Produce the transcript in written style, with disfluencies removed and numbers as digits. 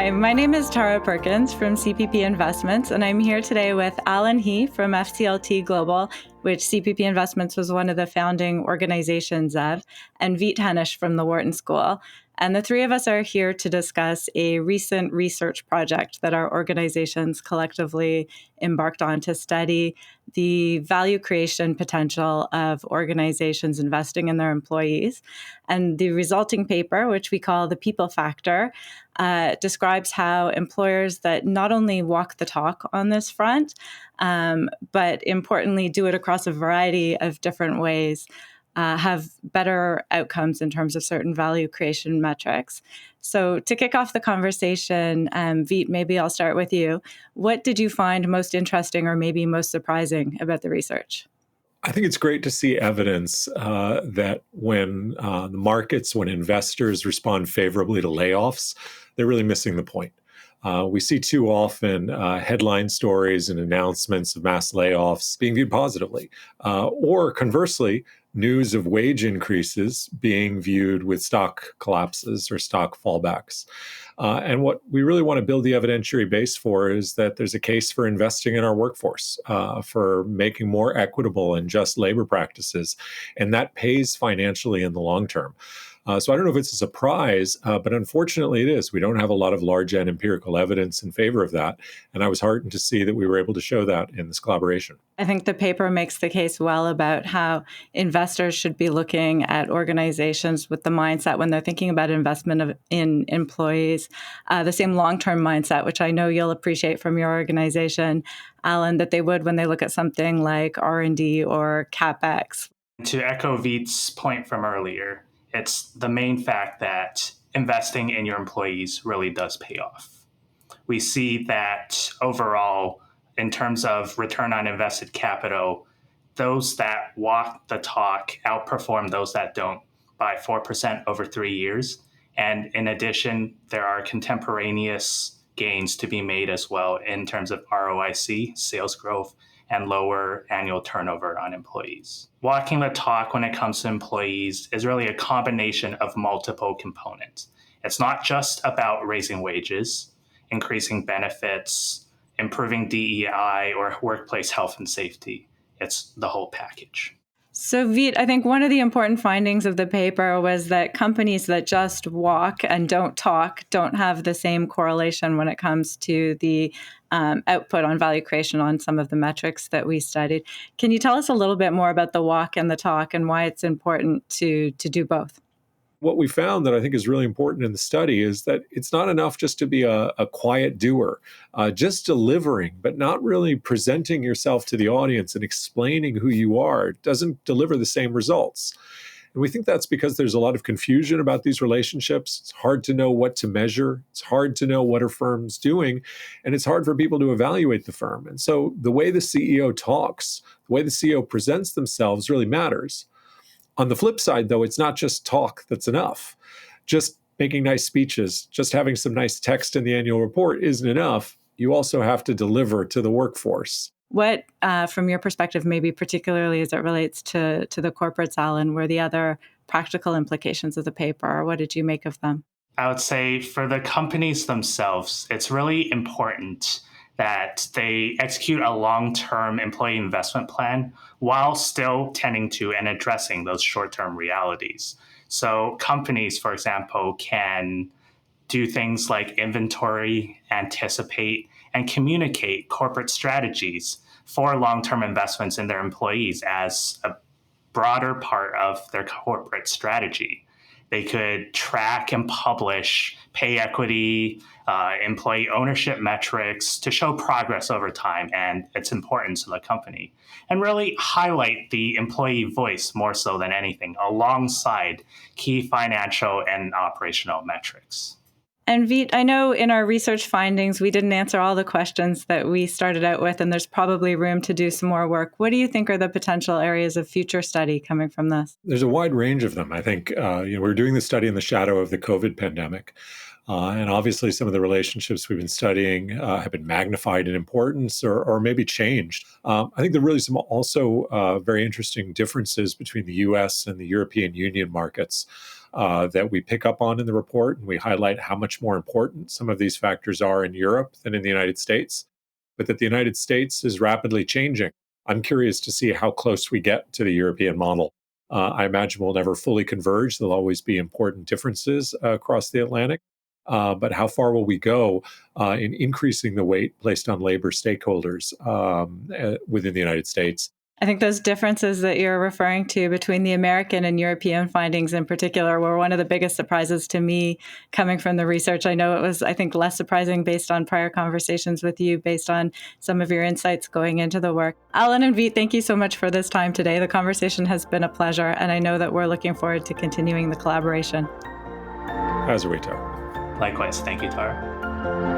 Hi, my name is Tara Perkins from CPP Investments, and I'm here today with Alan He from FCLTGlobal, which CPP Investments was one of the founding organizations of, and Henisz from the Wharton School. And the three of us are here to discuss a recent research project that our organizations collectively embarked on to study the value creation potential of organizations investing in their employees. And the resulting paper, which we call the People Factor, describes how employers that not only walk the talk on this front, but importantly do it across a variety of different ways, have better outcomes in terms of certain value creation metrics. So to kick off the conversation, Vit, maybe I'll start with you. What did you find most interesting or maybe most surprising about the research? I think it's great to see evidence that when the markets, when investors respond favorably to layoffs, they're really missing the point. We see too often headline stories and announcements of mass layoffs being viewed positively, or conversely, news of wage increases being viewed with stock collapses or stock fallbacks. And what we really want to build the evidentiary base for is that there's a case for investing in our workforce, for making more equitable and just labor practices, and that pays financially in the long term. So I don't know if it's a surprise, but unfortunately it is. We don't have a lot of large and empirical evidence in favor of that. And I was heartened to see that we were able to show that in this collaboration. I think the paper makes the case well about how investors should be looking at organizations with the mindset when they're thinking about investment in employees, the same long-term mindset, which I know you'll appreciate from your organization, Alan, that they would when they look at something like R&D or CapEx. To echo Vit's point from earlier, it's the main fact that investing in your employees really does pay off. We see that overall, in terms of return on invested capital, those that walk the talk outperform those that don't by 4% over 3 years. And in addition, there are contemporaneous gains to be made as well in terms of ROIC, sales growth, and lower annual turnover on employees. Walking the talk when it comes to employees is really a combination of multiple components. It's not just about raising wages, increasing benefits, improving DEI or workplace health and safety. It's the whole package. So, Vit, I think one of the important findings of the paper was that companies that just walk and don't talk don't have the same correlation when it comes to the output on value creation on some of the metrics that we studied. Can you tell us a little bit more about the walk and the talk and why it's important to do both? What we found that I think is really important in the study is that it's not enough just to be a quiet doer, just delivering, but not really presenting yourself to the audience and explaining who you are doesn't deliver the same results. And we think that's because there's a lot of confusion about these relationships. It's hard to know what to measure. It's hard to know what a firm's doing. And it's hard for people to evaluate the firm. And so the way the CEO talks, the way the CEO presents themselves really matters. On the flip side, though, it's not just talk that's enough. Just making nice speeches, just having some nice text in the annual report isn't enough. You also have to deliver to the workforce. What, from your perspective, maybe particularly as it relates to the corporates, Alan, were the other practical implications of the paper? What did you make of them? I would say for the companies themselves, it's really important that they execute a long-term employee investment plan while still tending to and addressing those short-term realities. So companies, for example, can do things like inventory, anticipate, and communicate corporate strategies for long-term investments in their employees as a broader part of their corporate strategy. They could track and publish pay equity, employee ownership metrics to show progress over time and its importance to the company, and really highlight the employee voice more so than anything alongside key financial and operational metrics. And Vit, I know in our research findings, we didn't answer all the questions that we started out with, and there's probably room to do some more work. What do you think are the potential areas of future study coming from this? There's a wide range of them. I think we're doing the study in the shadow of the COVID pandemic. And obviously, some of the relationships we've been studying have been magnified in importance or maybe changed. I think there are really some also very interesting differences between the U.S. and the European Union markets. that we pick up on in the report, and we highlight how much more important some of these factors are in Europe than in the United States, but that the United States is rapidly changing. I'm curious to see how close we get to the European model. I imagine we'll never fully converge. There'll always be important differences across the Atlantic. But how far will we go in increasing the weight placed on labor stakeholders within the United States? I think those differences that you're referring to between the American and European findings in particular were one of the biggest surprises to me coming from the research. I know it was, I think, less surprising based on prior conversations with you, based on some of your insights going into the work. Alan and Veet, thank you so much for this time today. The conversation has been a pleasure, and I know that we're looking forward to continuing the collaboration. As are we, Tara. Likewise. Thank you, Tara.